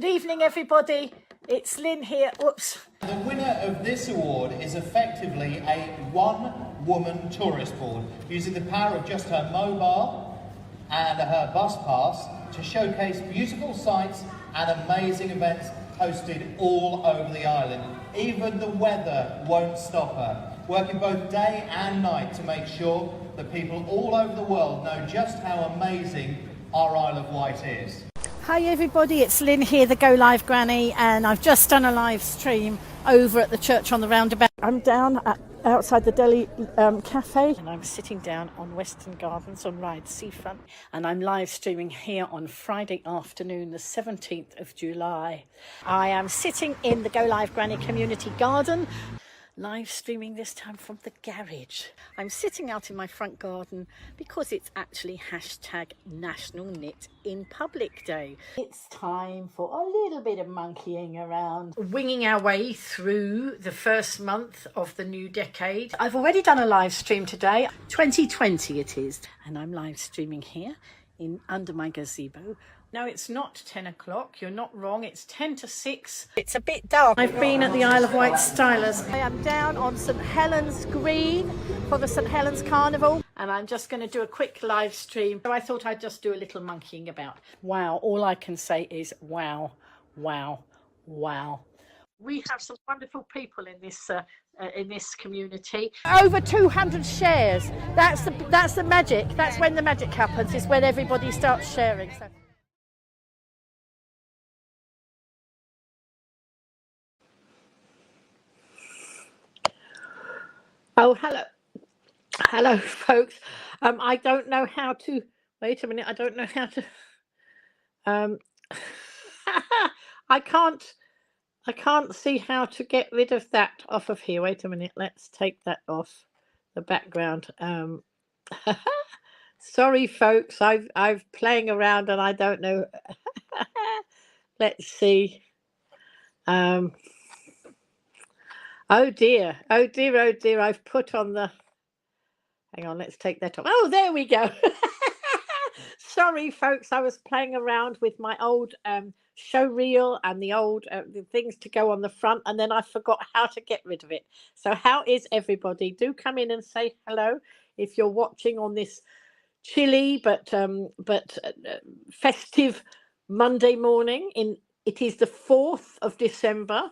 Good evening, everybody. It's Lynn here. Whoops. The winner of this award is effectively a one-woman tourist board, using the power of just her mobile and her bus pass to showcase beautiful sights and amazing events hosted all over the island. Even the weather won't stop her, working both day and night to make sure that people all over the world know just how amazing our Isle of Wight is. Hi everybody, it's Lynn here, the Go Live Granny, and I've just done a live stream over at the church on the roundabout. I'm down outside the Delhi cafe, and I'm sitting down on Western Gardens on Ryde Seafront, and I'm live streaming here on Friday afternoon, the 17th of July. I am sitting in the Go Live Granny community garden, live streaming this time from the garage. I'm sitting out in my front garden because it's actually hashtag National Knit in Public Day. It's time for a little bit of monkeying around, winging our way through the first month of the new decade. I've already done a live stream today, 2020 it is, and I'm live streaming here under my gazebo. No, it's not 10 o'clock. You're not wrong. It's 10 to 6. It's a bit dark. I've been at the Isle of Wight Stylers. I am down on St Helens Green for the St Helens Carnival, and I'm just going to do a quick live stream. So I thought I'd just do a little monkeying about. Wow. All I can say is wow, wow, wow. We have some wonderful people in this community. Over 200 shares. That's the magic. That's when the magic happens. Is when everybody starts sharing. So. Oh, hello, folks. I don't know how to. Wait a minute. I don't know how to. I can't see how to get rid of that off of here. Wait a minute. Let's take that off the background. Sorry, folks. I've playing around and I don't know. Let's see. Oh dear. I've put on the. Hang on. Let's take that off. Oh, there we go. Sorry, folks. I was playing around with my old show reel and the old the things to go on the front, and then I forgot how to get rid of it. So how is everybody? Do come in and say hello if you're watching on this chilly but festive Monday morning. It is the 4th of December,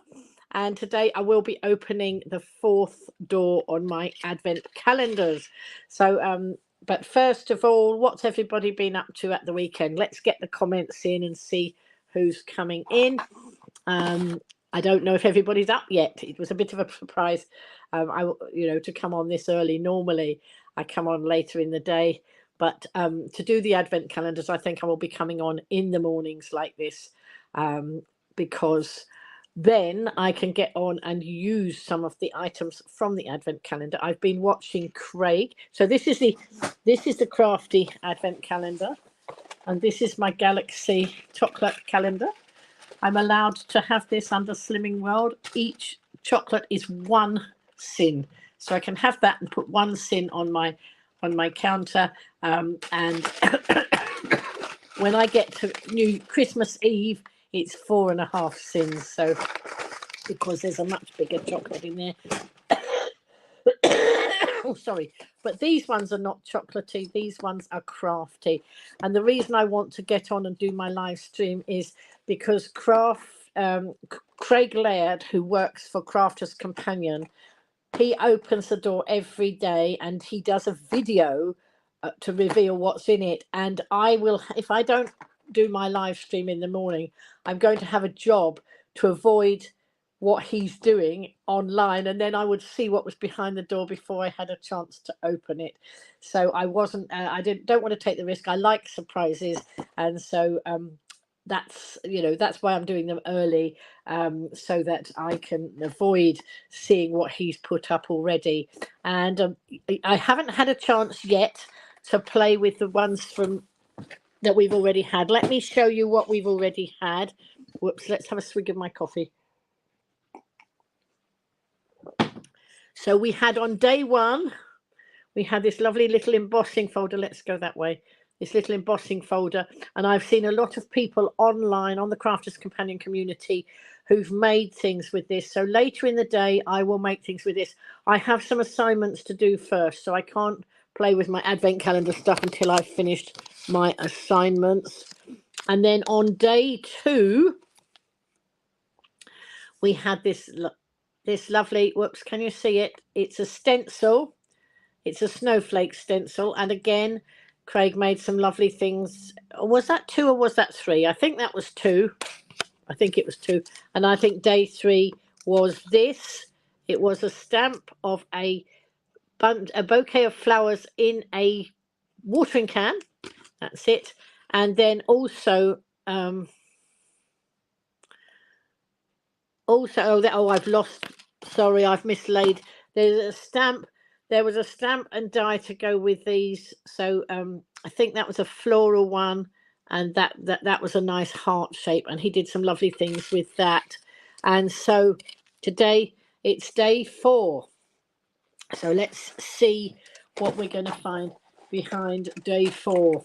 and today I will be opening the 4th door on my advent calendars. So but first of all, what's everybody been up to at the weekend? Let's get the comments in and see who's coming in. I don't know if everybody's up yet. It was a bit of a surprise, to come on this early. Normally I come on later in the day, but to do the advent calendars, I think I will be coming on in the mornings like this, because then I can get on and use some of the items from the advent calendar. I've been watching Craig. So this is the crafty advent calendar, and this is my Galaxy chocolate calendar. I'm allowed to have this under Slimming World. Each chocolate is 1 sin, so I can have that and put 1 sin on my counter. And when I get to New Christmas Eve, it's 4.5 sins. So because there's a much bigger chocolate in there. Oh, sorry, but these ones are not chocolatey. These ones are crafty. And the reason I want to get on and do my live stream is because Craig Laird, who works for Crafter's Companion, he opens the door every day and he does a video to reveal what's in it. And I will, if I don't do my live stream in the morning, I'm going to have a job to avoid what he's doing online, and then I would see what was behind the door before I had a chance to open it. So I wasn't I don't want to take the risk. I like surprises, and so that's why I'm doing them early, so that I can avoid seeing what he's put up already. And I haven't had a chance yet to play with the ones that we've already had. Let me show you what we've already had. Whoops, let's have a swig of my coffee. So we had on day 1, we had this lovely little embossing folder. Let's go that way. this little embossing folder, and I've seen a lot of people online on the Crafters Companion community who've made things with this. So later in the day, I will make things with this. I have some assignments to do first, so I can't play with my advent calendar stuff until I've finished my assignments. And then on day 2, we had this lovely, whoops, can you see it? It's a stencil. It's a snowflake stencil. And again, Craig made some lovely things. Was that 2 or was that 3? I think that was 2. I think it was 2. And I think day 3 was this. It was a stamp of a bouquet of flowers in a watering can. That's it. And then also, I've lost, sorry, I've mislaid. There's a stamp. There was a stamp and die to go with these. So I think that was a floral one, and that was a nice heart shape, and he did some lovely things with that. And so today it's day 4. So let's see what we're going to find behind day 4.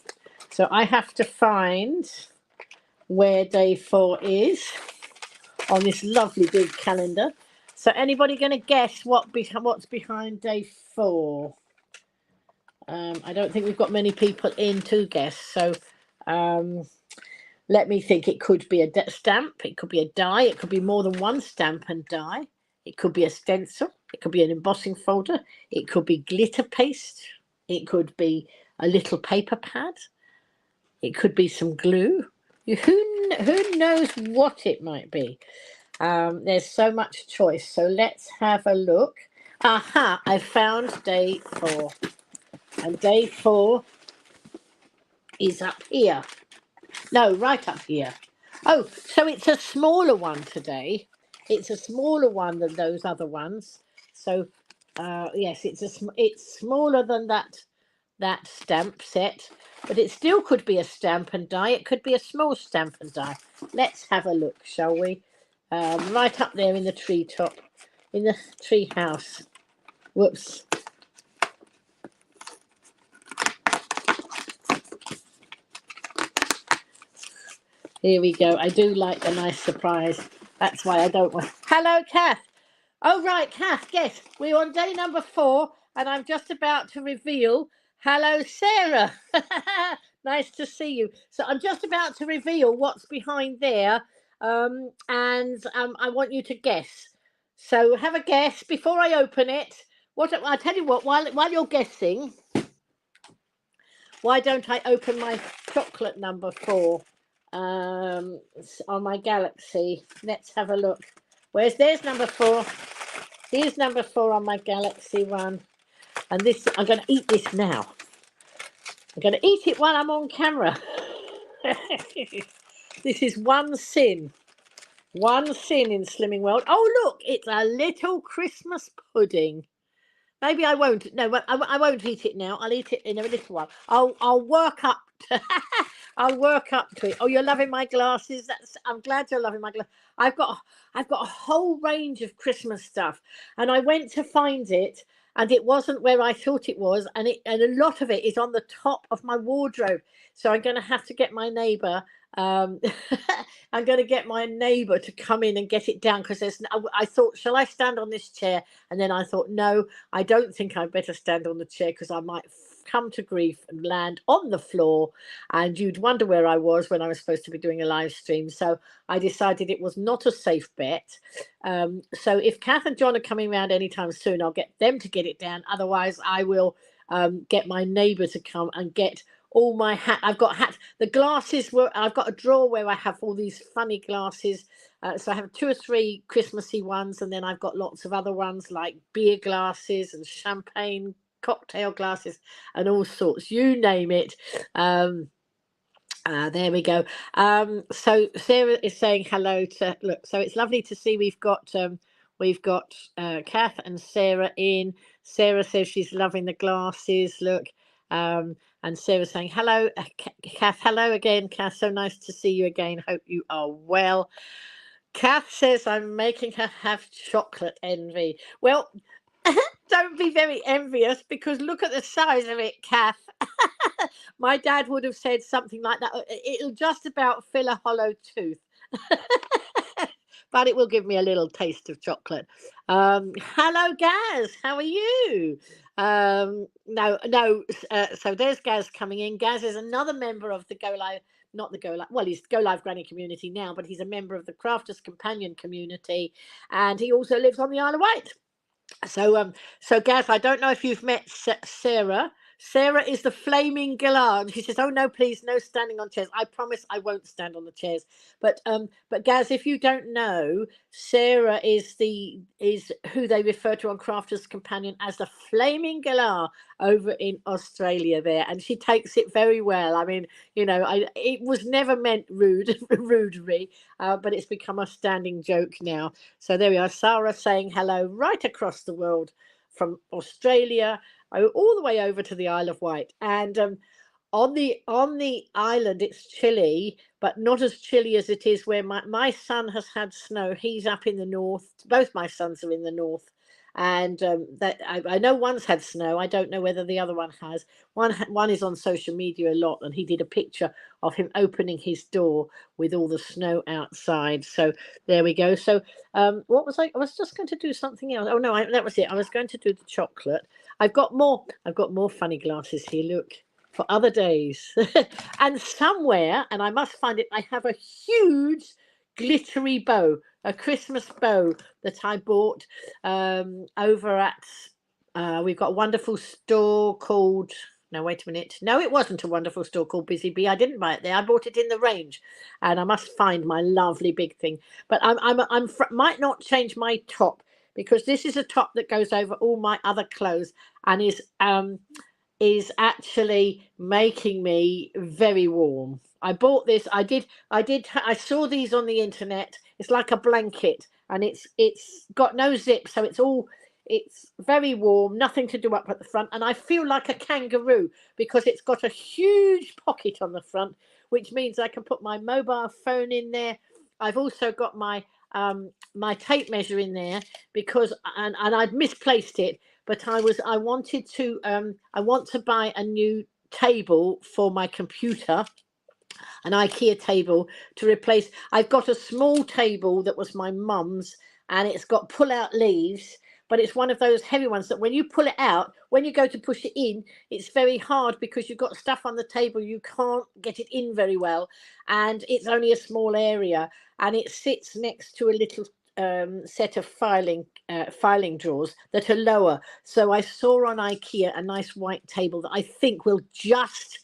So I have to find where day 4 is on this lovely big calendar. So anybody going to guess what's behind day 4? I don't think we've got many people in to guess. So let me think. It could be a stamp. It could be a die. It could be more than one stamp and die. It could be a stencil. It could be an embossing folder. It could be glitter paste. It could be a little paper pad. It could be some glue. Who knows what it might be? There's so much choice. So let's have a look. Aha, I found day 4. And day 4 is up here. No, right up here. Oh, so it's a smaller one today. It's a smaller one than those other ones. So, yes, it's smaller than that stamp set. But it still could be a stamp and die. It could be a small stamp and die. Let's have a look, shall we? Right up there in the treetop, in the tree house. Whoops. Here we go. I do like a nice surprise. That's why I don't want... Hello, Kath. Oh, right, Kath, guess. We're on day number 4, and I'm just about to reveal... Hello, Sarah. Nice to see you. So I'm just about to reveal what's behind there, and I want you to guess. So have a guess before I open it. I'll tell you what, while you're guessing, why don't I open my chocolate number 4 on my Galaxy? Let's have a look. There's number 4. Here's number 4 on my Galaxy one. And this, I'm going to eat this now. I'm going to eat it while I'm on camera. This is One Sin. One Sin in Slimming World. Oh, look, it's a little Christmas pudding. Maybe I won't. No, I won't eat it now. I'll eat it in a little while. I'll work up to I'll work up to it. Oh, you're loving my glasses. I'm glad you're loving my glasses. I've got a whole range of Christmas stuff, and I went to find it, and it wasn't where I thought it was, and a lot of it is on the top of my wardrobe. So I'm going to have to get my neighbour. I'm going to get my neighbour to come in and get it down, because I thought, shall I stand on this chair? And then I thought, no, I don't think I better stand on the chair, because I might come to grief and land on the floor, and you'd wonder where I was when I was supposed to be doing a live stream. So I decided it was not a safe bet. So if Kath and John are coming around anytime soon, I'll get them to get it down. Otherwise, I will get my neighbour to come and get all my hat. I've got hats. The glasses I've got a drawer where I have all these funny glasses. So I have 2 or 3 Christmassy ones, and then I've got lots of other ones like beer glasses and champagne cocktail glasses and all sorts. You name it. There we go. So Sarah is saying hello to look. So it's lovely to see we've got Kath and Sarah in. Sarah says she's loving the glasses. Look. And Sarah saying hello, Kath. Hello again, Kath. So nice to see you again. Hope you are well. Kath says I'm making her have chocolate envy. Well, don't be very envious, because look at the size of it, Kath. My dad would have said something like that. It'll just about fill a hollow tooth. But it will give me a little taste of chocolate. Hello, Gaz. How are you? No. So there's Gaz coming in. Gaz is another member of the Go Live, not the Go Live. Well, he's Go Live Granny community now, but he's a member of the Crafters Companion community, and he also lives on the Isle of Wight. So Gaz, I don't know if you've met Sarah. Sarah is the flaming galah. She says, "Oh no, please, no standing on chairs. I promise I won't stand on the chairs." But Gaz, if you don't know, Sarah is who they refer to on Crafters Companion as the flaming galah over in Australia there, and she takes it very well. I mean, it was never meant rudery, but it's become a standing joke now. So there we are, Sarah saying hello right across the world from Australia all the way over to the Isle of Wight. And on the island it's chilly, but not as chilly as it is where my son has had snow. He's up in the north. Both my sons are in the north. And that I know one's had snow. I don't know whether the other one has. One is on social media a lot, and he did a picture of him opening his door with all the snow outside. So there we go. So what was I was just going to do something else. Oh no, that was it. I was going to do the chocolate. I've got more funny glasses here. Look, for other days. And somewhere, and I must find it, I have a huge glittery bow, a Christmas bow that I bought over at we've got a wonderful store called, no, wait a minute, no, it wasn't a wonderful store called Busy Bee. I didn't buy it there. I bought it in the range, and I must find my lovely big thing. But I'm might not change my top, because this is a top that goes over all my other clothes and is actually making me very warm. I bought this. I saw these on the internet. It's like a blanket, and it's got no zip, so it's very warm, nothing to do up at the front, and I feel like a kangaroo because it's got a huge pocket on the front, which means I can put my mobile phone in there. I've also got my tape measure in there because and I'd misplaced it, but I want to buy a new table for my computer, an IKEA table to replace. I've got a small table that was my mum's, and it's got pull-out leaves, but it's one of those heavy ones that when you pull it out, when you go to push it in, it's very hard because you've got stuff on the table, you can't get it in very well, and it's only a small area, and it sits next to a little set of filing drawers that are lower. So I saw on IKEA a nice white table that I think will just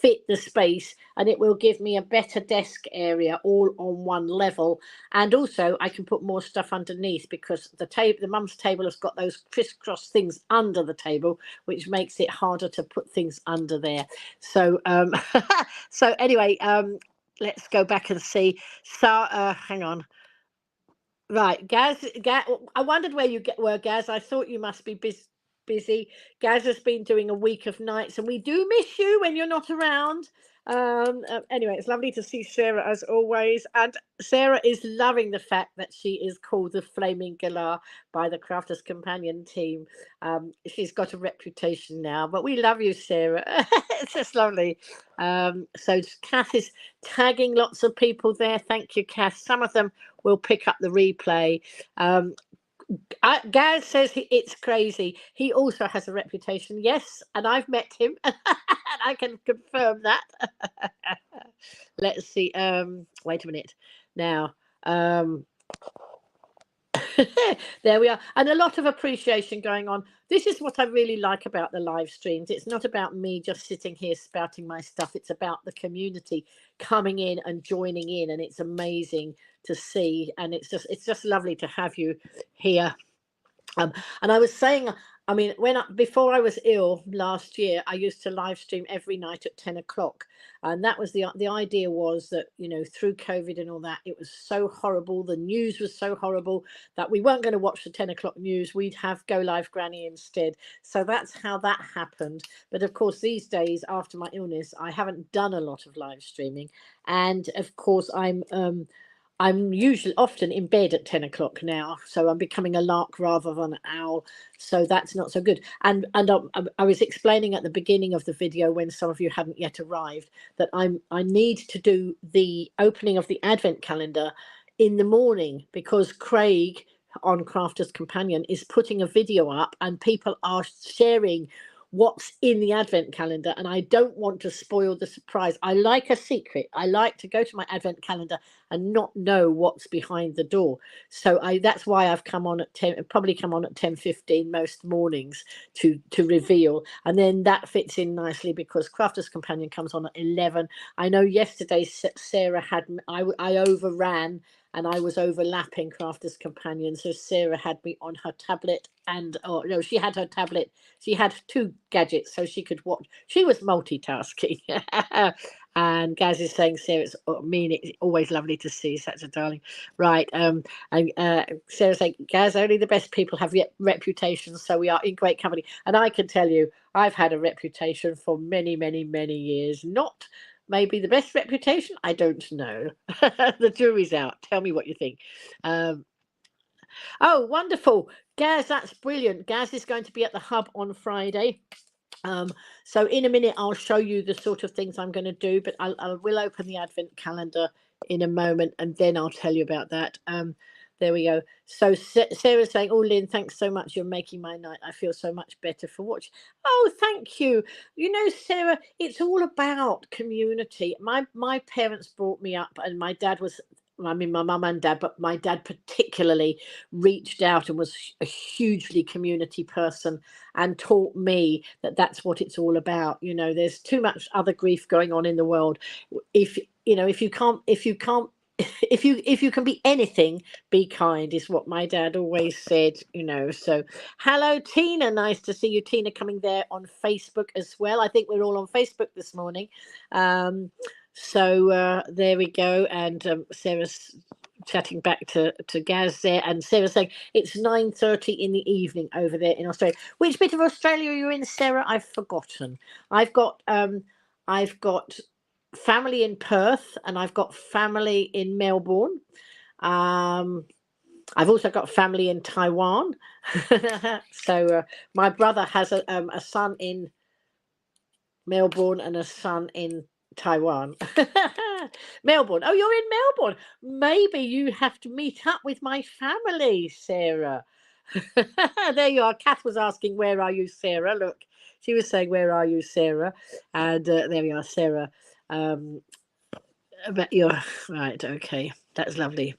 fit the space, and it will give me a better desk area all on one level, and also I can put more stuff underneath because the mum's table has got those crisscross things under the table, which makes it harder to put things under there. So so anyway, let's go back and see. So hang on. Right, Gaz, I wondered where you were, Gaz. I thought you must be busy. Gaz has been doing a week of nights, and we do miss you when you're not around. Anyway, it's lovely to see Sarah as always, and Sarah is loving the fact that she is called the Flaming Galah by the Crafters Companion team. She's got a reputation now, but we love you, Sarah. It's just lovely. So Kath is tagging lots of people there. Thank you, Kath. Some of them will pick up the replay. Gaz says it's crazy. He also has a reputation. Yes, and I've met him, and I can confirm that. Let's see. Wait a minute. Now, there we are, and a lot of appreciation going on. This is what I really like about the live streams. It's not about me just sitting here spouting my stuff. It's about the community coming in and joining in, and it's amazing to see, and it's just lovely to have you here. And I was saying, I mean, before I was ill last year, I used to live stream every night at 10 o'clock. And that was the idea was that, through COVID and all that, it was so horrible. The news was so horrible that we weren't going to watch the 10 o'clock news. We'd have Go Live Granny instead. So that's how that happened. But of course, these days after my illness, I haven't done a lot of live streaming. And of course, I'm usually often in bed at 10 o'clock now, so I'm becoming a lark rather than an owl. So that's not so good. And I was explaining at the beginning of the video, when some of you hadn't yet arrived, that I need to do the opening of the advent calendar in the morning, because Craig on Crafter's Companion is putting a video up and people are sharing what's in the advent calendar, and I don't want to spoil the surprise. I like a secret. I like to go to my advent calendar and not know what's behind the door. So that's why I've come on at 10, probably come on at 10:15 most mornings to reveal, and then that fits in nicely because Crafter's Companion comes on at 11. I know yesterday Sarah had I overran and I was overlapping Crafter's Companion, so Sarah had me on her tablet, and oh no, she had her tablet. She had two gadgets so she could watch. She was multitasking. And Gaz is saying, Sarah, it's always lovely to see such a darling. Right. And Sarah's saying, Gaz, only the best people have reputations, so we are in great company. And I can tell you, I've had a reputation for many, many, many years. Not maybe the best reputation, I don't know. The jury's out. Tell me what you think. Oh, wonderful. Gaz, that's brilliant. Gaz is going to be at the hub on Friday. So in a minute, I'll show you the sort of things I'm going to do, but I will open the advent calendar in a moment, and then I'll tell you about that. There we go. So Sarah's saying, oh, Lynn, thanks so much. You're making my night. I feel so much better for watching. Oh, thank you. You know, Sarah, it's all about community. My parents brought me up, and my dad was, I mean, my mum and dad, but my dad particularly reached out and was a hugely community person and taught me that that's what it's all about. You know, there's too much other grief going on in the world. If you can be anything, be kind, is what my dad always said, you know. So hello, Tina. Nice to see you, Tina, coming there on Facebook as well. I think we're all on Facebook this morning. So there we go. And Sarah's chatting back to Gaz there, and Sarah's saying it's 9:30 in the evening over there in Australia. Which bit of Australia are you in, Sarah? I've forgotten. I've got family in Perth, and I've got family in Melbourne. I've also got family in Taiwan. So my brother has a son in Melbourne and a son in Taiwan. Melbourne. Oh, you're in Melbourne. Maybe you have to meet up with my family, Sarah. There you are. Kath was asking, where are you, Sarah? Look, she was saying, where are you, Sarah? And there we are, Sarah. But you're right. Okay, that's lovely.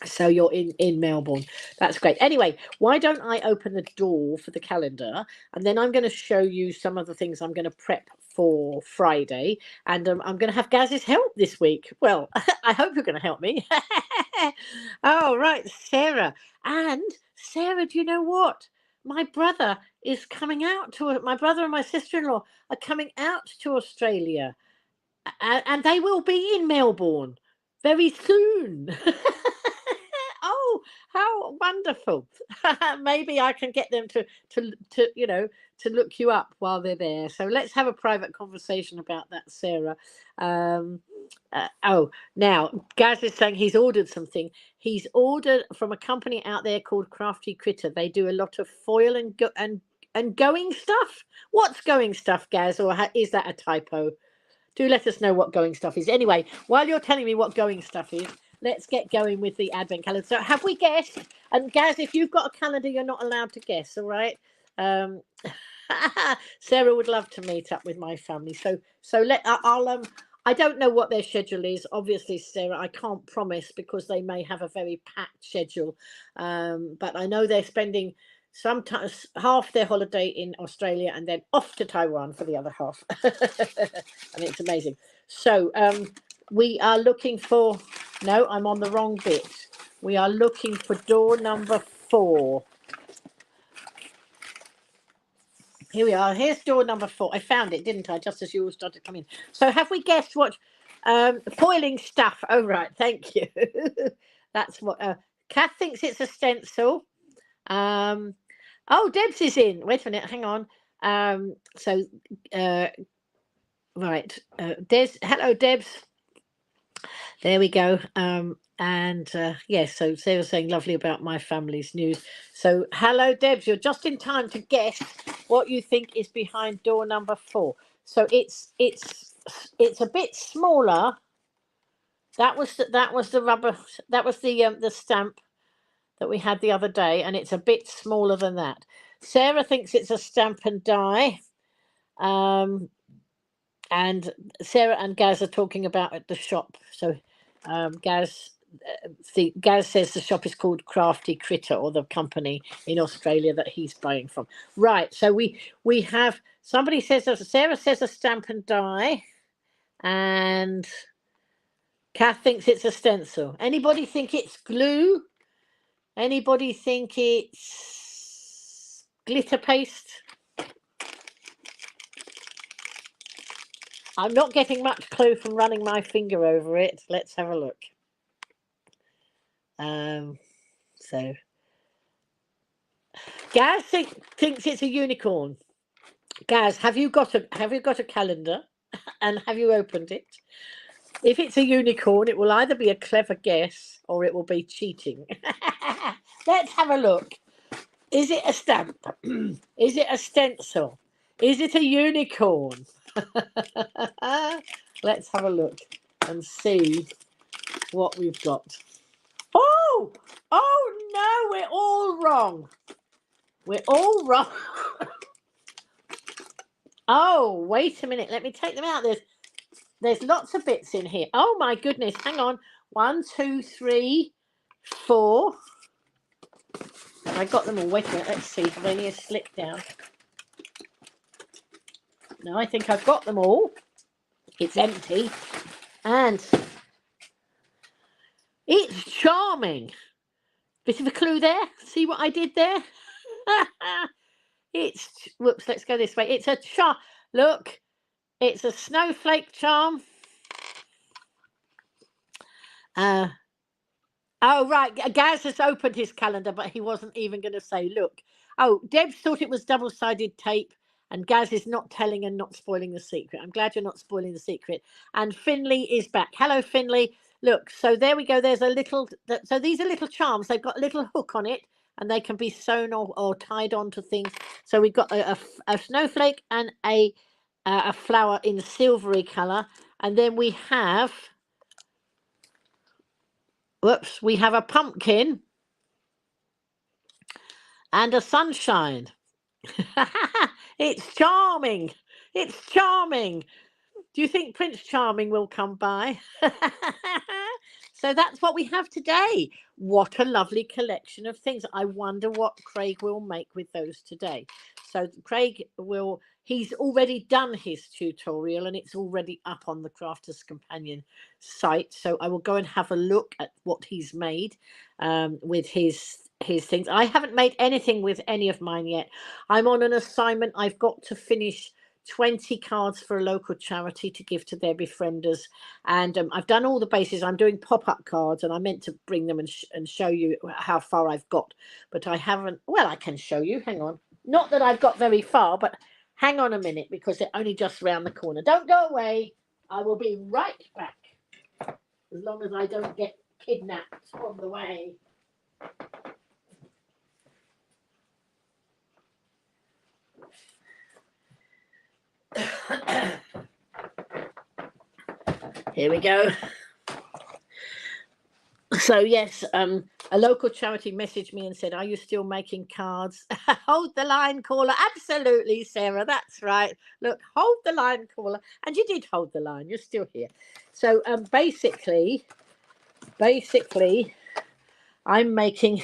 So you're in Melbourne. That's great. Anyway, why don't I open the door for the calendar, and then I'm going to show you some of the things I'm going to prep for Friday, and I'm going to have Gaz's help this week. Well, I hope you're going to help me. Oh, right, Sarah. And Sarah, do you know what? My brother is coming out to my brother and my sister-in-law are coming out to Australia, and they will be in Melbourne very soon. Oh, how wonderful. Maybe I can get them to look you up while they're there. So let's have a private conversation about that, Sarah. Now Gaz is saying he's ordered something. He's ordered from a company out there called Crafty Critter. They do a lot of foil and going stuff. What's going stuff, Gaz, or is that a typo? Do let us know what going stuff is. Anyway, while you're telling me what going stuff is, let's get going with the advent calendar. So have we guessed? And Gaz, if you've got a calendar, you're not allowed to guess, all right? Sarah would love to meet up with my family. So I don't know what their schedule is. Obviously, Sarah, I can't promise because they may have a very packed schedule. But I know they're spending sometimes half their holiday in Australia and then off to Taiwan for the other half. And it's amazing. So we are looking for, no, I'm on the wrong bit. We are looking for door number 4. Here we are. Here's door number 4. I found it, didn't I? Just as you all started coming. So have we guessed what foiling stuff? Oh, right. Thank you. That's what Kath thinks it's a stencil. Oh, Debs is in. Wait a minute. Hang on. Right. Hello, Debs. There we go. Yes, so Sarah's saying lovely about my family's news. So hello, Debs. You're just in time to guess what you think is behind door number 4. So it's a bit smaller. That was the rubber. That was the stamp that we had the other day, and it's a bit smaller than that. Sarah thinks it's a stamp and die. And Sarah and Gaz are talking about at the shop. So Gaz says the shop is called Crafty Critter, or the company in Australia that he's buying from. Right. So we have somebody says Sarah says a stamp and die, and Kath thinks it's a stencil. Anybody think it's glue? Anybody think it's glitter paste? I'm not getting much clue from running my finger over it. Let's have a look. So Gaz thinks it's a unicorn. Gaz, have you got a calendar, and have you opened it? If it's a unicorn, it will either be a clever guess or it will be cheating. Let's have a look. Is it a stamp? Is it a stencil? Is it a unicorn? Let's have a look and see what we've got. Oh no, we're all wrong. We're all wrong. Oh, wait a minute. Let me take them out. There's lots of bits in here. Oh my goodness. Hang on. 1, 2, 3, 4. I got them all. Wait a minute. Let's see. Have any slipped down? No, I think I've got them all. It's empty. And it's charming. Bit of a clue there. See what I did there? Whoops, let's go this way. It's a charm. Look, it's a snowflake charm. Oh, right. Gaz has opened his calendar, but he wasn't even going to say, look. Oh, Debs thought it was double-sided tape, and Gaz is not telling and not spoiling the secret. I'm glad you're not spoiling the secret. And Finley is back. Hello, Finley. Look, so there we go. There's a little, so these are little charms. They've got a little hook on it, and they can be sewn or tied onto things. So we've got a snowflake and a flower in silvery colour. And then we have, we have a pumpkin and a sunshine. It's charming. It's charming. Do you think Prince Charming will come by? So that's what we have today. What a lovely collection of things. I wonder what Craig will make with those today. So Craig he's already done his tutorial, and it's already up on the Crafters Companion site. So I will go and have a look at what he's made with his things. I haven't made anything with any of mine yet. I'm on an assignment. I've got to finish 20 cards for a local charity to give to their befrienders, and I've done all the bases. I'm doing pop-up cards, and I meant to bring them and show you how far I've got, but I haven't. Well, I can show you. Hang on. Not that I've got very far, but hang on a minute, because they're only just round the corner. Don't go away. I will be right back, as long as I don't get kidnapped on the way. Here we go. So yes, a local charity messaged me and said, are you still making cards? Hold the line, caller. Absolutely, Sarah, that's right. Look, hold the line, caller. And you did hold the line. You're still here. So basically I'm making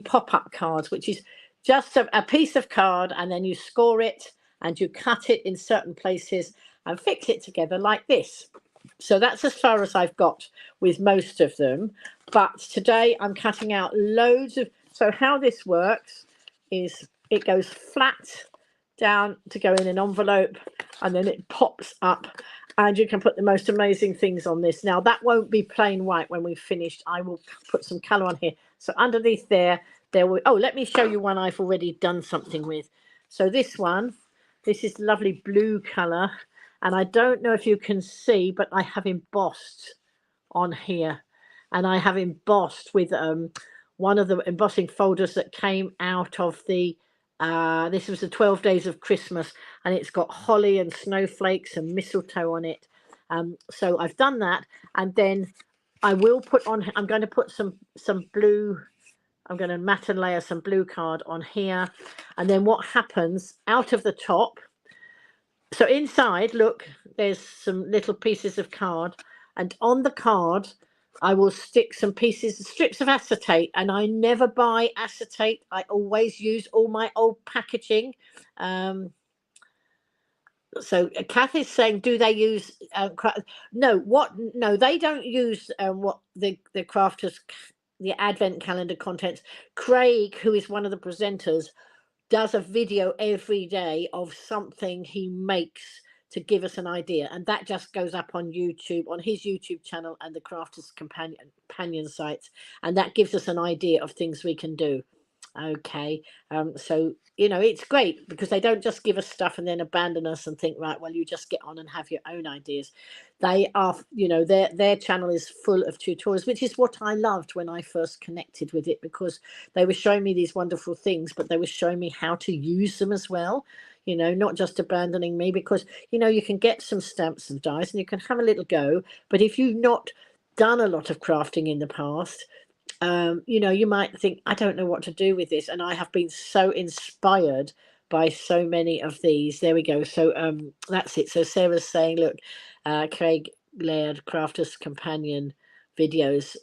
pop-up cards, which is just a piece of card, and then you score it and you cut it in certain places and fix it together like this. So that's as far as I've got with most of them. But today I'm cutting out loads of... So how this works is it goes flat down to go in an envelope, and then it pops up, and you can put the most amazing things on this. Now, that won't be plain white when we've finished. I will put some colour on here. So underneath there will... Oh, let me show you one I've already done something with. So this one, this is lovely blue colour. and I don't know if you can see, but I have embossed on here, and I have embossed with one of the embossing folders that came out of the this was the 12 days of Christmas, and it's got holly and snowflakes and mistletoe on it. So I've done that, and then I will put on, I'm going to put some blue, I'm going to mat and layer some blue card on here, and then what happens out of the top, so inside, look, there's some little pieces of card, and on the card I will stick some strips of acetate, and I never buy acetate. I always use all my old packaging. So Kath is saying, do they use no, they don't use what the crafters, the advent calendar contents. Craig, who is one of the presenters, does a video every day of something he makes to give us an idea, and that just goes up on YouTube, on his YouTube channel and the Crafters Companion sites, and that gives us an idea of things we can do. Okay, so it's great because they don't just give us stuff and then abandon us and think, right, well, you just get on and have your own ideas. They are, their channel is full of tutorials, which is what I loved when I first connected with it, because they were showing me these wonderful things, but they were showing me how to use them as well, not just abandoning me, because you can get some stamps and dies and you can have a little go, but if you've not done a lot of crafting in the past, you might think, I don't know what to do with this. And I have been so inspired by so many of these. There we go. So that's it. So Sarah's saying, look, Craig Laird, Crafters Companion videos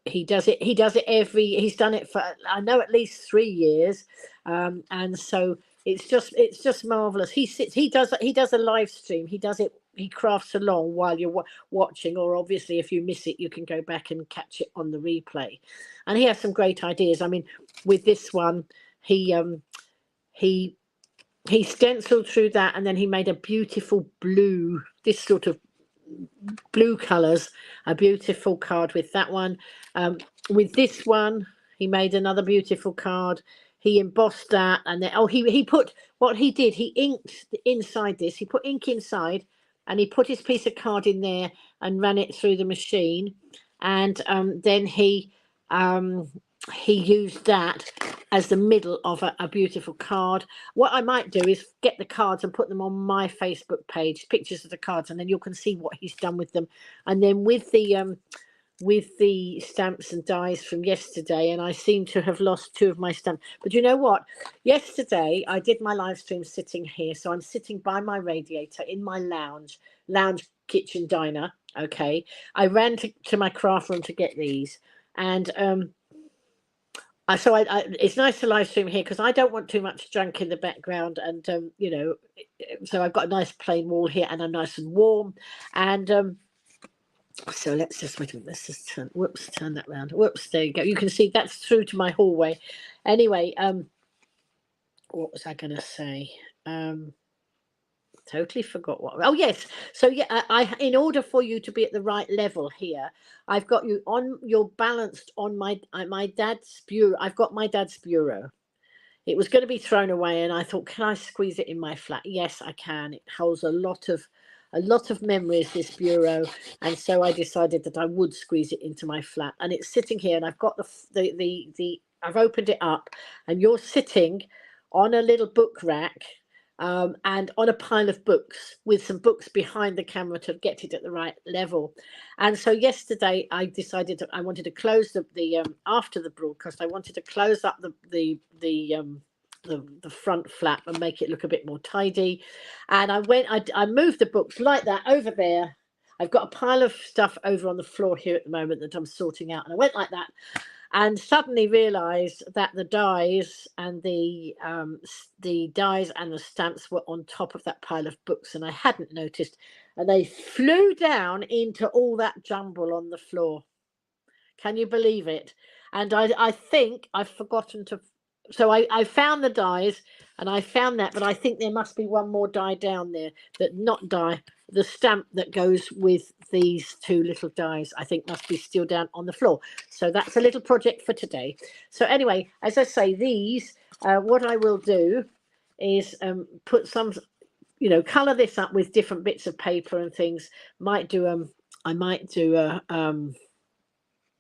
he does it he's done it for, I know, at least 3 years. And so it's just marvelous. He does a live stream. He crafts along while you're watching, or obviously if you miss it, you can go back and catch it on the replay. And he has some great ideas. I mean, with this one, he stenciled through that, and then he made a beautiful blue, this sort of blue colors, a beautiful card with that one. With this one, he made another beautiful card. He embossed that, and then he put, what he did, he inked inside this. He put ink inside, and he put his piece of card in there and ran it through the machine, and then he used that as the middle of a beautiful card. What I might do is get the cards and put them on my Facebook page, pictures of the cards, and then you can see what he's done with them. And then with the stamps and dies from yesterday, and I seem to have lost 2 of my stamps. But you know what? Yesterday I did my live stream sitting here, so I'm sitting by my radiator in my lounge kitchen diner. Okay, I ran to my craft room to get these, and so it's nice to live stream here because I don't want too much junk in the background, and so I've got a nice plain wall here, and I'm nice and warm, and so let's just wait a minute. Let's just turn that round. Whoops, there you go. You can see that's through to my hallway. Anyway, what was I going to say? Totally forgot what. Oh yes. So yeah, I in order for you to be at the right level here, I've got you on. You're balanced on my dad's bureau. I've got my dad's bureau. It was going to be thrown away, and I thought, can I squeeze it in my flat? Yes, I can. It holds a lot of memories, this bureau, and so I decided that I would squeeze it into my flat, and it's sitting here, and I've got the I've opened it up, and you're sitting on a little book rack, and on a pile of books with some books behind the camera to get it at the right level. And so yesterday I decided that I wanted to close the after the broadcast, I wanted to close up the front flap and make it look a bit more tidy. And I moved the books like that over there. I've got a pile of stuff over on the floor here at the moment that I'm sorting out, and I went like that, and suddenly realized that the dies and the dies and the stamps were on top of that pile of books, and I hadn't noticed, and they flew down into all that jumble on the floor. Can you believe it? And I think I've forgotten to. So I found the dies, and I found that, but I think there must be one more die down there, the stamp that goes with these 2 little dies, I think must be still down on the floor. So that's a little project for today. So anyway, as I say, these, what I will do is put some you know, color this up with different bits of paper and things. I might do a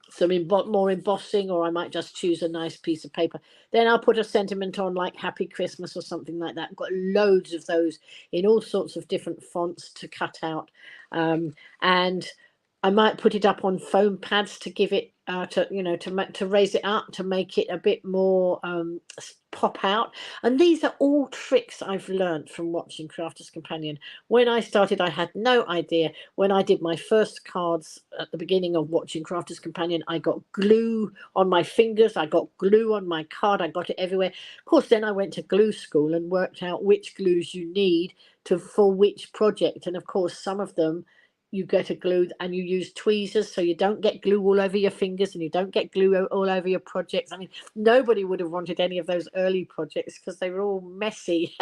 some more embossing, or I might just choose a nice piece of paper. Then I'll put a sentiment on, like Happy Christmas or something like that. I've got loads of those in all sorts of different fonts to cut out. And I might put it up on foam pads to give it to raise it up, to make it a bit more pop out. And these are all tricks I've learned from watching Crafter's Companion. When I started, I had no idea. When I did my first cards at the beginning of watching Crafter's Companion, I got glue on my fingers, I got glue on my card, I got it everywhere. Of course, then I went to glue school and worked out which glues you need for which project. And of course, some of them you get a glue and you use tweezers, so you don't get glue all over your fingers and you don't get glue all over your projects. I mean, nobody would have wanted any of those early projects because they were all messy.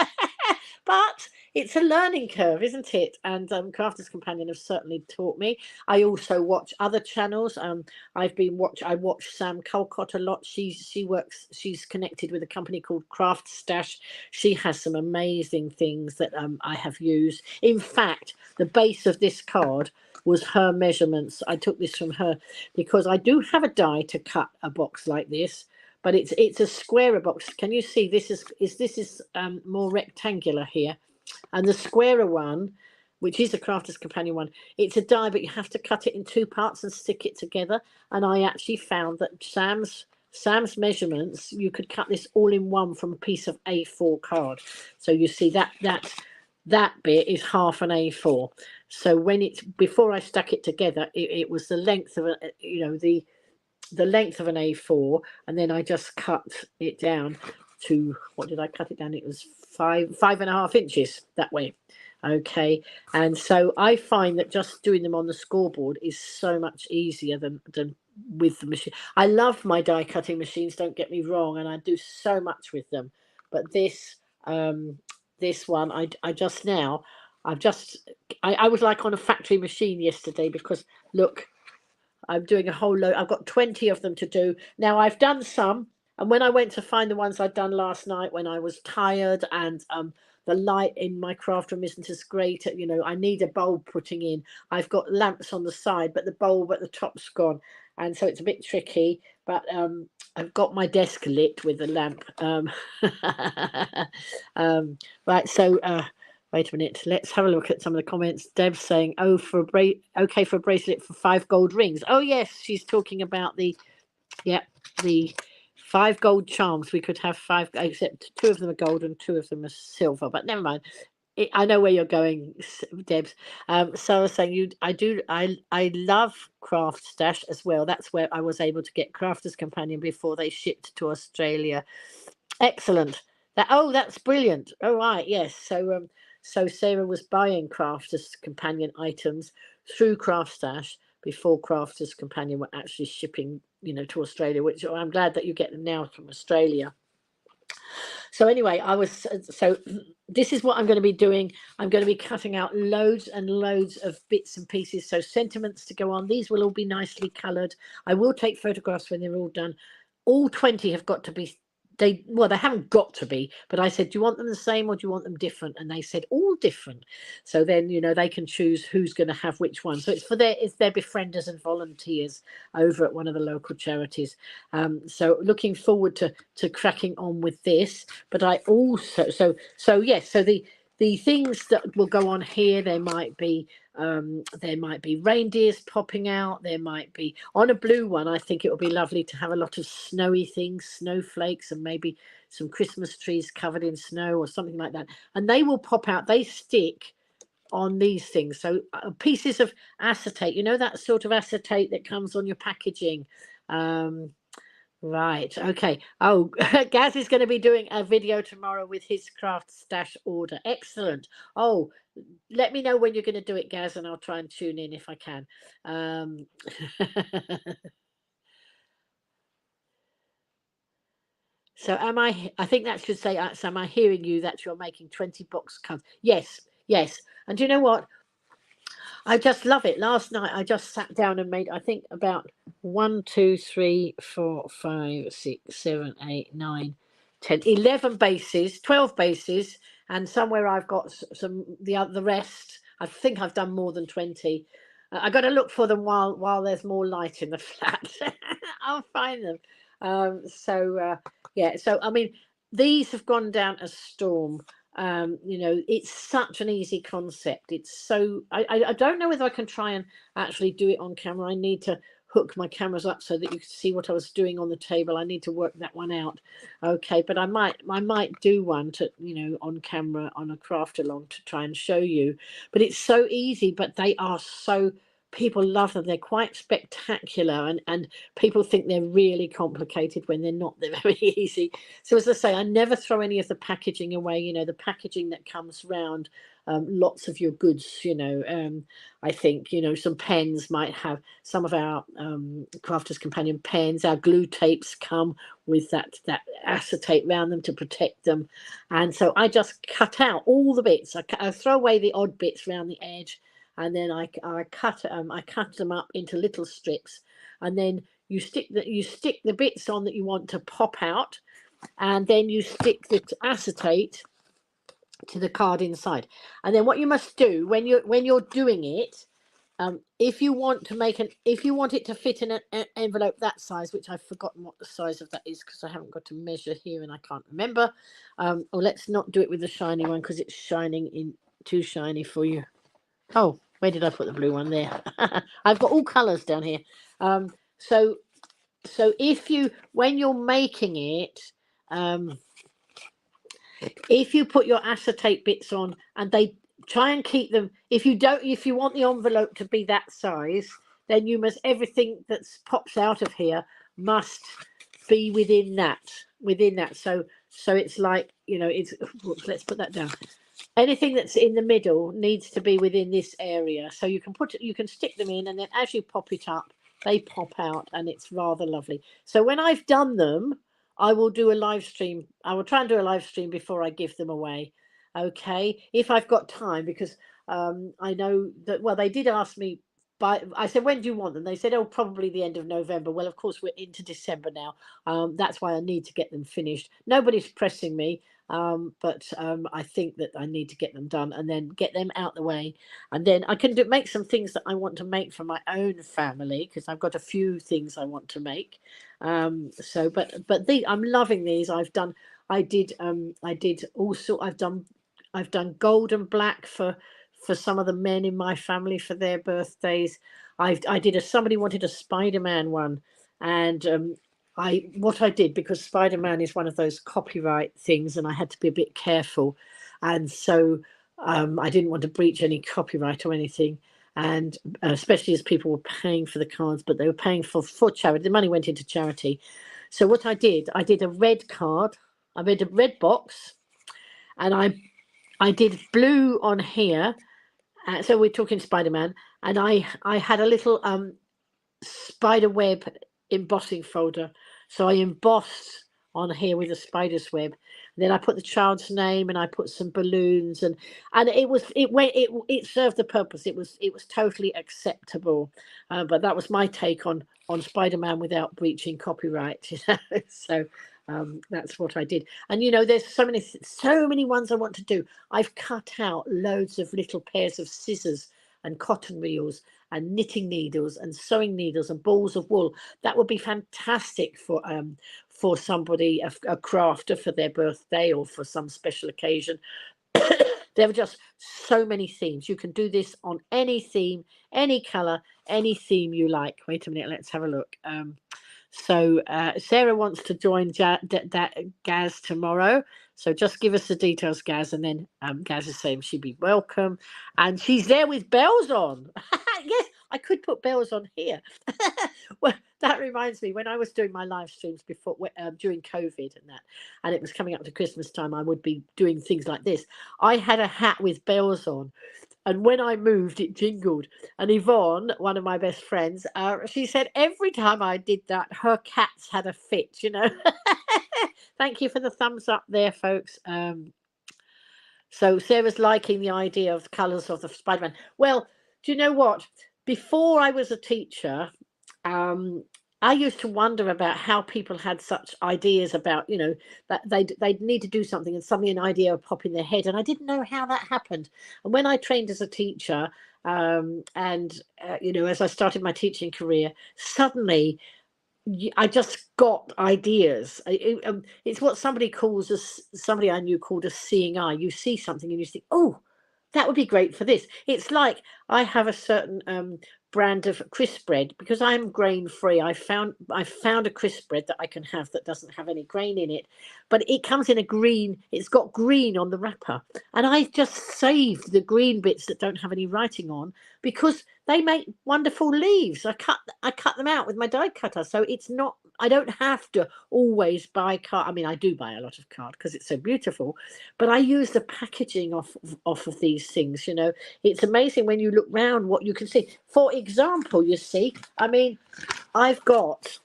But it's a learning curve, isn't it? And Crafter's Companion have certainly taught me. I also watch other channels. I watch Sam Colcott a lot. She's connected with a company called Craft Stash. She has some amazing things that I have used. In fact, the base of this card was her measurements. I took this from her because I do have a die to cut a box like this, but it's a squarer box. Can you see this is more rectangular here, and the squarer one, which is a Crafter's Companion one, it's a die, but you have to cut it in two parts and stick it together. And I actually found that Sam's measurements, you could cut this all in one from a piece of A4 card. So you see that bit is half an A4. So before I stuck it together, it was the length of the length of an A4, and then I just cut it down to, what did I cut it down? It was 5.5 inches that way. Okay, and so I find that just doing them on the scoreboard is so much easier than with the machine. I love my die cutting machines, don't get me wrong, and I do so much with them, but this one I was like on a factory machine yesterday, because look, I'm doing a whole load. I've got 20 of them to do. Now, I've done some, and when I went to find the ones I'd done last night when I was tired and the light in my craft room isn't as great, I need a bulb putting in. I've got lamps on the side, but the bulb at the top's gone. And so it's a bit tricky, but I've got my desk lit with the lamp. Right, so... wait a minute. Let's have a look at some of the comments. Deb's saying, "Oh, okay for a bracelet for 5 gold rings." Oh yes, she's talking about the 5 gold charms. We could have 5, except 2 of them are gold and 2 of them are silver. But never mind. I know where you're going, Debs. So I was saying, I love Craft Stash as well. That's where I was able to get Crafter's Companion before they shipped to Australia. Excellent. That's brilliant. Oh right, yes. So Sarah was buying Crafter's Companion items through Craft Stash before Crafter's Companion were actually shipping, to Australia, which I'm glad that you get them now from Australia. So anyway, this is what I'm going to be doing. I'm going to be cutting out loads and loads of bits and pieces. So sentiments to go on. These will all be nicely coloured. I will take photographs when they're all done. All 20 have got to be, they haven't got to be, but I said, do you want them the same or do you want them different? And they said all different. So then, they can choose who's going to have which one. So it's their befrienders and volunteers over at one of the local charities. So looking forward to cracking on with this. But I also, so the things that will go on here, there might be reindeers popping out. There might be, on a blue one, I think it would be lovely to have a lot of snowy things, snowflakes, and maybe some Christmas trees covered in snow or something like that. And they will pop out. They stick on these things. So pieces of acetate, that sort of acetate that comes on your packaging. Right. Okay. Oh, Gaz is going to be doing a video tomorrow with his Craft Stash order. Excellent. Oh, let me know when you're going to do it, Gaz, and I'll try and tune in if I can. So I think that should say, so am I hearing you that you're making 20 box cuts? Yes. And do you know what? I just love it. Last night, I just sat down and made, I think, about 1, 2, 3, 4, 5, 6, 7, 8, 9, 10, 11 bases, 12 bases, and somewhere I've got some the rest. I think I've done more than 20. I got to look for them while there's more light in the flat. I'll find them. Yeah, so I mean, these have gone down a storm. You know, it's such an easy concept. It's so I don't know whether I can try and actually do it on camera. I need to hook my cameras up so that you can see what I was doing on the table. I need to work that one out. Okay, but I might do one to, you know, on camera on a craft along to try and show you. But it's so easy, but they are so, people love them. They're quite spectacular, and people think they're really complicated when they're not. They're very easy. So as I say, I never throw any of the packaging away. You know, the packaging that comes round lots of your goods. You know, I think, you know, some pens might have some of our Crafters Companion pens. Our glue tapes come with that acetate around them to protect them, and so I just cut out all the bits. I throw away the odd bits around the edge, and then I cut them up into little strips, and then you stick the bits on that you want to pop out, and then you stick the acetate to the card inside. And then what you must do when you're doing it, if you want it to fit in an envelope that size, which I've forgotten what the size of that is because I haven't got to measure here and I can't remember. Or let's not do it with the shiny one because it's shining in too shiny for you. Oh, where did I put the blue one? There. I've got all colours down here. So when you're making it, if you put your acetate bits on, and they try and keep them, if you want the envelope to be that size, then you must, everything that pops out of here must be within that. So it's like, you know, it's, let's put that down. Anything that's in the middle needs to be within this area. So you can stick them in, and then as you pop it up, they pop out, and it's rather lovely. So when I've done them, I will do a live stream. I will try and do a live stream before I give them away. Okay, if I've got time, because I know that, well, they did ask me, I said, when do you want them? They said, oh, probably the end of November. Well, of course, we're into December now. That's why I need to get them finished. Nobody's pressing me, but I think that I need to get them done and then get them out the way. And then I can make some things that I want to make for my own family, because I've got a few things I want to make. I'm loving these. I've done gold and black for some of the men in my family for their birthdays. Somebody wanted a Spider-Man one, and what I did, because Spider-Man is one of those copyright things, and I had to be a bit careful, and so I didn't want to breach any copyright or anything, and especially as people were paying for the cards, but they were paying for charity. The money went into charity. So what I did a red card. I made a red box, and I did blue on here. So we're talking Spider-Man, and I had a little spider web embossing folder. So I embossed on here with a spider's web. And then I put the child's name, and I put some balloons, and it served the purpose. It was totally acceptable. But that was my take on Spider-Man without breaching copyright. You know? So that's what I did. And you know, there's so many ones I want to do. I've cut out loads of little pairs of scissors and cotton reels and knitting needles and sewing needles and balls of wool. That would be fantastic for somebody, a crafter, for their birthday or for some special occasion. There are just so many themes. You can do this on any theme, any color, any theme you like. Wait a minute, let's have a look. So Sarah wants to join Gaz tomorrow. So just give us the details, Gaz, and then Gaz is saying she'd be welcome. And she's there with bells on. Yes, I could put bells on here. Well, that reminds me, when I was doing my live streams before, during COVID and it was coming up to Christmas time, I would be doing things like this. I had a hat with bells on. And when I moved, it jingled. And Yvonne, one of my best friends, she said every time I did that, her cats had a fit, you know. Thank you for the thumbs up there, folks. So Sarah's liking the idea of the colours of the Spider-Man. Well, do you know what? Before I was a teacher, I used to wonder about how people had such ideas about, that they'd need to do something and suddenly an idea would pop in their head. And I didn't know how that happened. And when I trained as a teacher, as I started my teaching career, suddenly I just got ideas. It's what somebody I knew called a seeing eye. You see something and you think, oh, that would be great for this. It's like I have a certain brand of crisp bread because I'm grain free. I found a crisp bread that I can have that doesn't have any grain in it, but it comes in a green. It's got green on the wrapper, and I just saved the green bits that don't have any writing on because they make wonderful leaves. I cut them out with my die cutter, so it's not. I don't have to always buy card. I mean, I do buy a lot of card because it's so beautiful, but I use the packaging off of these things. It's amazing when you look round what you can see. For example, you see, I mean, I've got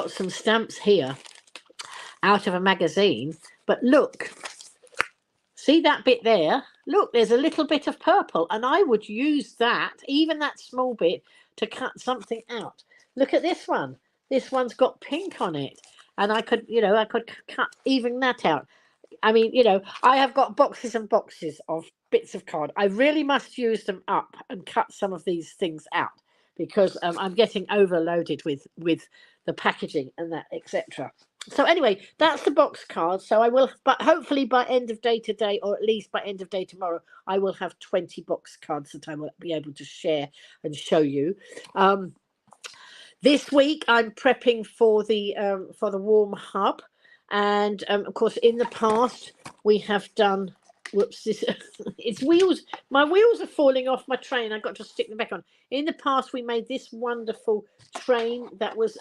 some stamps here out of a magazine, but look, see that bit there? Look, there's a little bit of purple, and I would use that, even that small bit, to cut something out. Look at this one. This one's got pink on it, and I could cut even that out. I mean, I have got boxes and boxes of bits of card. I really must use them up and cut some of these things out because I'm getting overloaded with the packaging and that, etc. So anyway, that's the box card. So I will, but hopefully by end of day today, or at least by end of day tomorrow, I will have 20 box cards that I will be able to share and show you. This week I'm prepping for the warm hub. And of course, in the past, we have done, it's wheels. My wheels are falling off my train. I've got to stick them back on. In the past, we made this wonderful train that was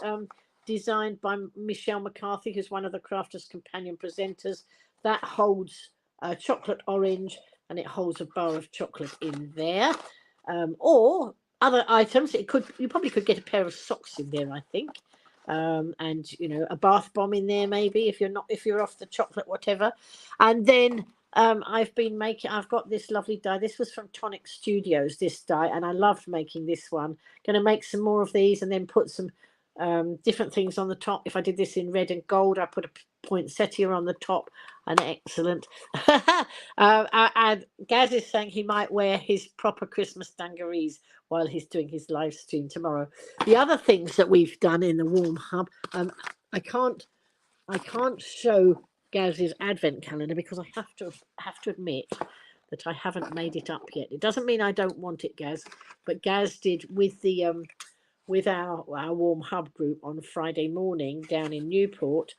designed by Michelle McCarthy, who's one of the Crafters Companion presenters. That holds chocolate orange, and it holds a bar of chocolate in there. Or other items. You probably could get a pair of socks in there, I think. And a bath bomb in there maybe if you're off the chocolate, whatever. And then I've got this lovely die. This was from Tonic Studios, this die, and I loved making this one. Going to make some more of these and then put some different things on the top. If I did this in red and gold, I put a poinsettia on the top. And excellent. And Gaz is saying he might wear his proper Christmas dungarees while he's doing his live stream tomorrow. The other things that we've done in the warm hub, I can't show Gaz's advent calendar because I have to admit that I haven't made it up yet. It doesn't mean I don't want it, Gaz, but Gaz did with our warm hub group on Friday morning down in Newport.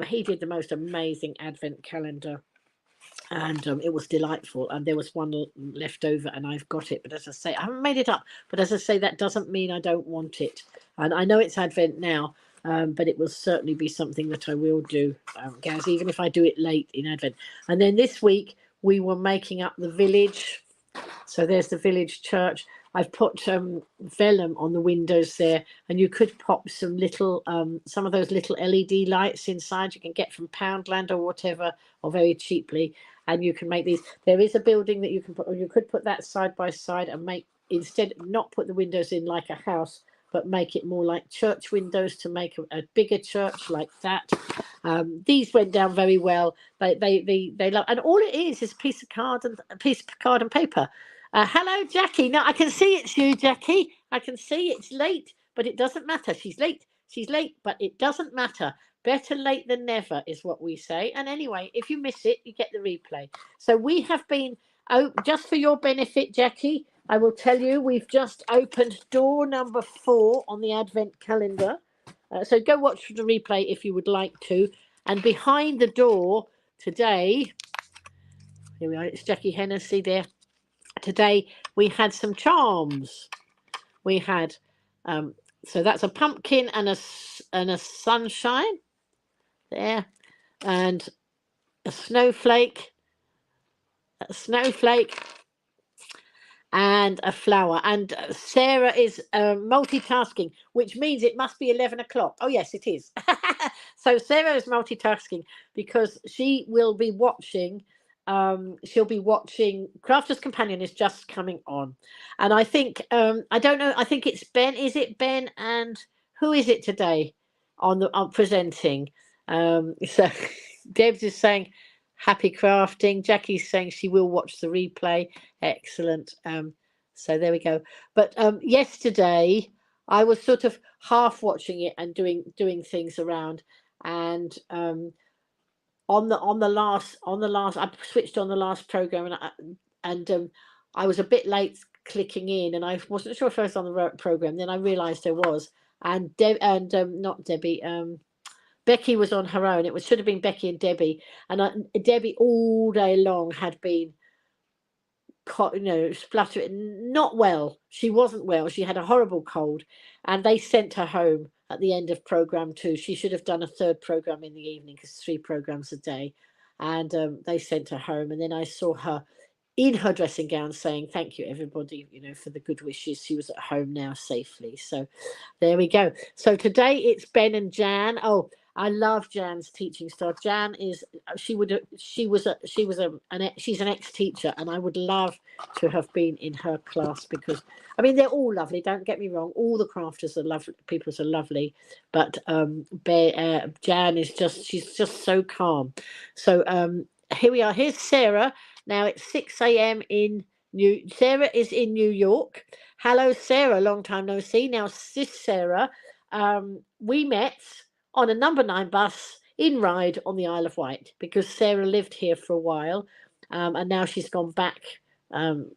He did the most amazing advent calendar, and it was delightful. And there was one left over, and I've got it. But as I say, I haven't made it up. But as I say, that doesn't mean I don't want it. And I know it's Advent now, but it will certainly be something that I will do, Gaz, even if I do it late in Advent. And then this week, we were making up the village. So there's the village church. I've put vellum on the windows there, and you could pop some of those little LED lights inside you can get from Poundland or whatever, or very cheaply, and you can make these. There is a building that you can put, or you could put that side by side and not put the windows in like a house, but make it more like church windows to make a bigger church like that. These went down very well. They love, and all it is a piece of card and paper. Hello, Jackie. No, I can see it's you, Jackie. I can see it's late, but it doesn't matter. She's late, but it doesn't matter. Better late than never is what we say. And anyway, if you miss it, you get the replay. So we have been, just for your benefit, Jackie, I will tell you, we've just opened door number 4 on the Advent calendar. So go watch the replay if you would like to. And behind the door today, here we are, it's Jackie Hennessy there. Today we had some charms. We had so that's a pumpkin and a sunshine there, and a snowflake, and a flower. And Sarah is multitasking, which means it must be 11 o'clock. Oh yes, it is. So Sarah is multitasking because she will be watching she'll be watching. Crafter's Companion is just coming on, and I think I don't know. I think it's Ben. Is it Ben? And who is it today on presenting? So Debs is saying happy crafting. Jackie's saying she will watch the replay. Excellent. So there we go. But yesterday I was sort of half watching it and doing things around, and on the last I switched on the last program, and I was a bit late clicking in, and I wasn't sure if I was on the program. Then I realised I was, and not Debbie. Becky was on her own. Should have been Becky and Debbie, and Debbie all day long had been, spluttering, not well. She wasn't well. She had a horrible cold, and they sent her home at the end of program 2. She should have done a third program in the evening, because 3 programs a day, and they sent her home. And then I saw her in her dressing gown saying thank you everybody, for the good wishes. She was at home now safely. So there we go. So today it's Ben and Jan. Oh, I love Jan's teaching style. Jan is she's an ex-teacher, and I would love to have been in her class, because I mean they're all lovely. Don't get me wrong, all the crafters are lovely, people are lovely, but Jan is she's just so calm. So here we are. Here's Sarah. Now it's 6 a.m. Sarah is in New York. Hello, Sarah. Long time no see. Now, sis Sarah, we met on a number 9 bus in Ryde on the Isle of Wight, because Sarah lived here for a while, and now she's gone back to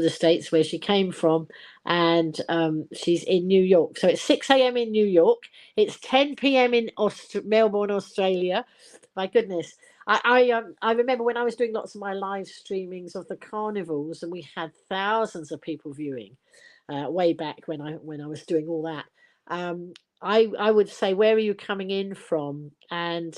the States where she came from, and she's in New York. So it's 6 a.m. in New York. It's 10 p.m. in Melbourne, Australia. My goodness. I remember when I was doing lots of my live streamings of the carnivals, and we had thousands of people viewing way back when I was doing all that. I would say, where are you coming in from? And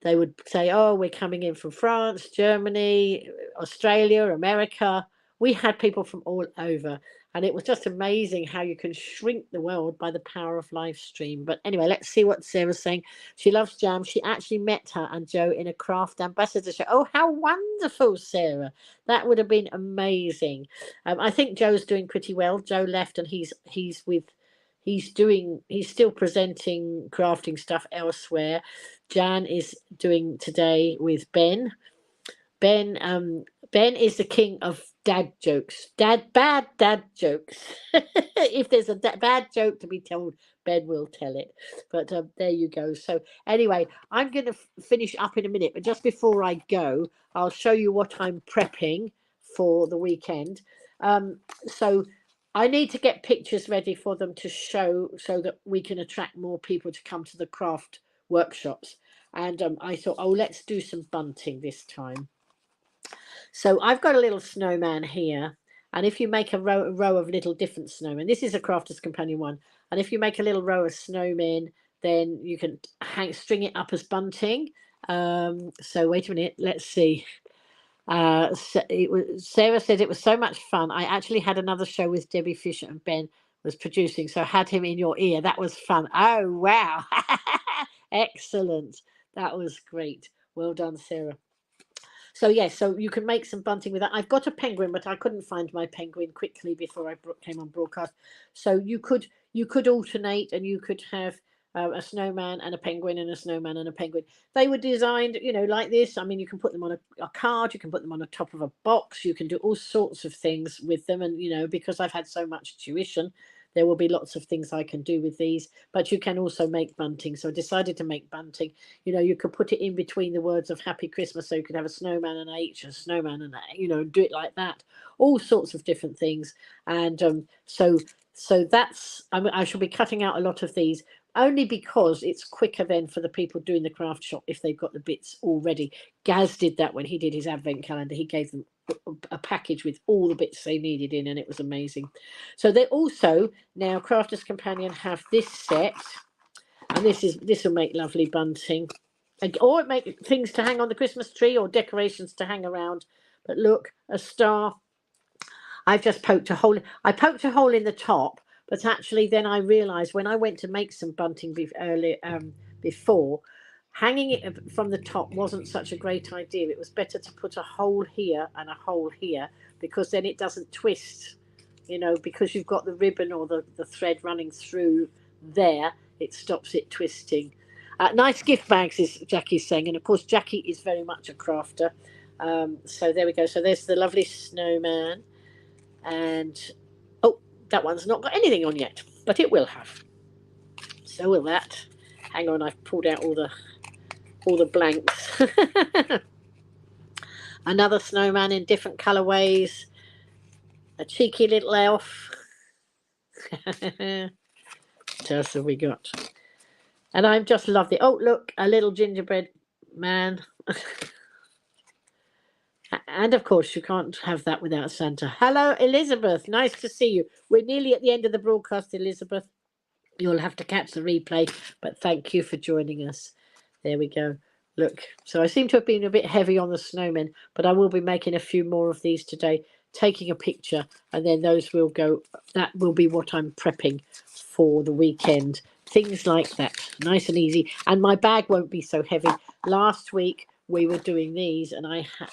they would say, oh, we're coming in from France, Germany, Australia, America. We had people from all over, and it was just amazing how you can shrink the world by the power of live stream. But anyway, let's see what Sarah's saying. She loves jam. She actually met her and Joe in a craft ambassador show. Oh, how wonderful, Sarah. That would have been amazing. I think Joe's doing pretty well. Joe left, and he's still presenting crafting stuff elsewhere. Jan is doing today with Ben. Ben is the king of dad jokes. Bad dad jokes. If there's a bad joke to be told, Ben will tell it. But there you go. So anyway, I'm going to finish up in a minute. But just before I go, I'll show you what I'm prepping for the weekend. So I need to get pictures ready for them to show, so that we can attract more people to come to the craft workshops. And I thought, oh, let's do some bunting this time. So I've got a little snowman here, and if you make a row of little different snowmen, this is a Crafter's Companion one, and if you make a little row of snowmen, then you can string it up as bunting. So wait a minute, let's see. Sarah said it was so much fun. I actually had another show with Debbie Fisher and Ben was producing, so I had him in your ear. That was fun. Oh, wow. Excellent. That was great. Well done, Sarah. So yes, so you can make some bunting with that. I've got a penguin, but I couldn't find my penguin quickly before I came on broadcast. So you could alternate, and you could have a snowman and a penguin, and a snowman and a penguin. They were designed, like this. I mean, you can put them on a card, you can put them on the top of a box, you can do all sorts of things with them. And because I've had so much tuition, there will be lots of things I can do with these, but you can also make bunting. So I decided to make bunting. You could put it in between the words of Happy Christmas. So you could have a snowman and H, a snowman and do it like that. All sorts of different things. And so that's, I shall be cutting out a lot of these, only because it's quicker then for the people doing the craft shop if they've got the bits already. Gaz did that when he did his advent calendar. He gave them a package with all the bits they needed in, and it was amazing. So they also, now Crafter's Companion have this set, and this will make lovely bunting, or it make things to hang on the Christmas tree, or decorations to hang around. But look, a star. I've just poked a hole. I poked a hole in the top, but actually then I realized when I went to make some bunting before, hanging it from the top wasn't such a great idea. It was better to put a hole here and a hole here, because then it doesn't twist, you know, because you've got the ribbon or the thread running through there, it stops it twisting. Nice gift bags, is Jackie's saying, and of course Jackie is very much a crafter. So there we go. So there's the lovely snowman, and oh, that one's not got anything on yet, but it will have. So will that. Hang on, I've pulled out all the blanks. Another snowman in different colourways. A cheeky little elf. What else have we got? And I just love it. Oh, look, a little gingerbread man. And of course, you can't have that without Santa. Hello, Elizabeth. Nice to see you. We're nearly at the end of the broadcast, Elizabeth. You'll have to catch the replay, but thank you for joining us. There we go. Look, so I seem to have been a bit heavy on the snowmen, but I will be making a few more of these today, taking a picture, and then those will go. That will be what I'm prepping for the weekend. Things like that, nice and easy. And my bag won't be so heavy. Last week we were doing these, and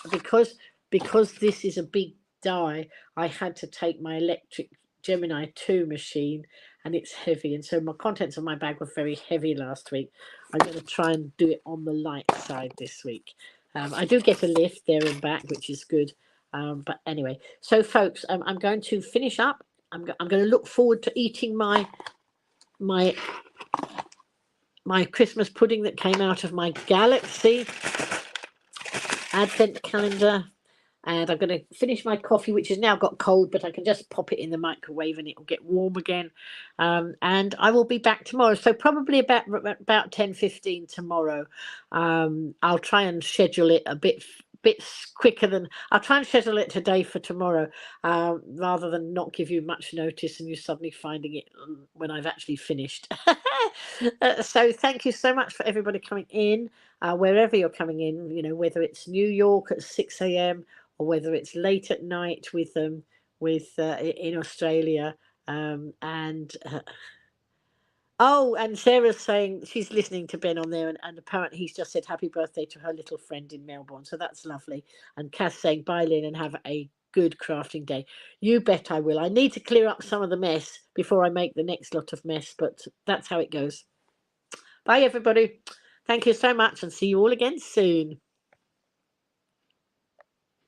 because this is a big die, I had to take my electric Gemini 2 machine, and it's heavy, and so my contents of my bag were very heavy last week. I'm going to try and do it on the light side this week. I do get a lift there and back, which is good. But anyway, so folks, I'm going to finish up. I'm going to look forward to eating my Christmas pudding that came out of my Galaxy Advent calendar. And I'm going to finish my coffee, which has now got cold, but I can just pop it in the microwave and it will get warm again. And I will be back tomorrow. So probably about 10:15 tomorrow. I'll try and schedule it a bit quicker than I'll try and schedule it today for tomorrow, rather than not give you much notice and you suddenly finding it when I've actually finished. So thank you so much for everybody coming in, wherever you're coming in, you know, whether it's New York at 6 a.m. or whether it's late at night with them in Australia. Oh, and Sarah's saying she's listening to Ben on there, and apparently he's just said happy birthday to her little friend in Melbourne. So that's lovely. And Kath saying bye, Lynn, and have a good crafting day. You bet I will. I need to clear up some of the mess before I make the next lot of mess, but that's how it goes. Bye, everybody. Thank you so much, and see you all again soon.